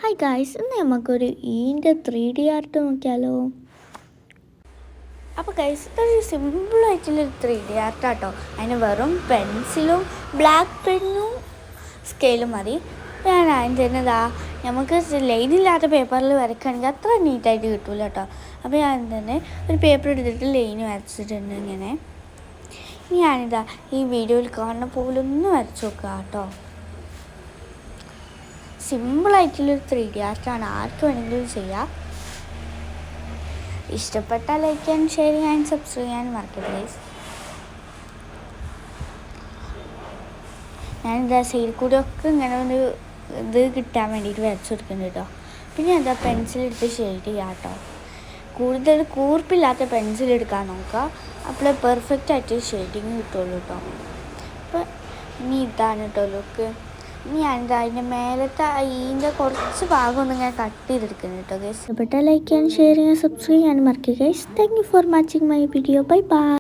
Hi guys, ഇന്ന് നമുക്കൊരു ഈൻ്റെ 3D art നോക്കിയാലോ. അപ്പോൾ ഗൈസ്, ഇതൊരു സിമ്പിളായിട്ടുള്ളൊരു 3D ആർട്ടാട്ടോ. അതിന് വെറും പെൻസിലും ബ്ലാക്ക് പെന്നും സ്കെയിലും മതി. ഞാൻ അതിൻ്റെ തന്നെ നമുക്ക് ലൈനില്ലാത്ത പേപ്പറിൽ വരയ്ക്കുകയാണെങ്കിൽ അത്ര നീറ്റായിട്ട് കിട്ടില്ല കേട്ടോ. അപ്പോൾ ഞാൻ തന്നെ ഒരു പേപ്പർ എടുത്തിട്ട് ലൈന് വരച്ചിട്ടുണ്ട് ഇങ്ങനെ. ഇനി ഈ വീഡിയോയിൽ കാണുന്ന പോലെ ഒന്ന് വരച്ച് നോക്കുക കേട്ടോ. സിമ്പിളായിട്ടുള്ളൊരു 3D ആർട്ടാണ്, ആർക്ക് വേണമെങ്കിലും ചെയ്യാം. ഇഷ്ടപ്പെട്ടാൽ ലൈക്ക് ചെയ്യാൻ, ഷെയർ ചെയ്യാൻ, സബ്സ്ക്രൈബ് ചെയ്യാൻ മറക്കരുത് ഗൈസ്. ഞാനിതാ സൈഡിൽ കൂടെ ഒക്കെ ഇങ്ങനെ ഒരു ഇത് കിട്ടാൻ വേണ്ടിയിട്ട് വരച്ചു കൊടുക്കുന്നുണ്ട് കേട്ടോ. പിന്നെ പെൻസിലെടുത്ത് ഷെയ്ഡ് ചെയ്യാം കേട്ടോ. കൂടുതൽ കൂർപ്പില്ലാത്ത പെൻസിൽ എടുക്കാൻ നോക്കുക, അപ്പോൾ പെർഫെക്റ്റ് ആയിട്ട് ഷെയ്ഡിങ് കിട്ടുള്ളൂ കേട്ടോ. അപ്പോൾ ഇനി ഇതാണ് കേട്ടോ ലുക്ക്. ഇനി അതിൻ്റെ മേലത്തെ ഇതിൻ്റെ കുറച്ച് ഭാഗം ഒന്ന് ഇങ്ങനെ കട്ട് ചെയ്തെടുക്കുന്നത് കേട്ടോ ഗൈസ്. ഇഷ്ടപ്പെട്ടാൽ ലൈക്ക് ചെയ്യാൻ, ഷെയർ ചെയ്യാൻ, സബ്സ്ക്രൈബ് ചെയ്യാൻ മറക്കുക guys. Thank you for watching my video. Bye bye.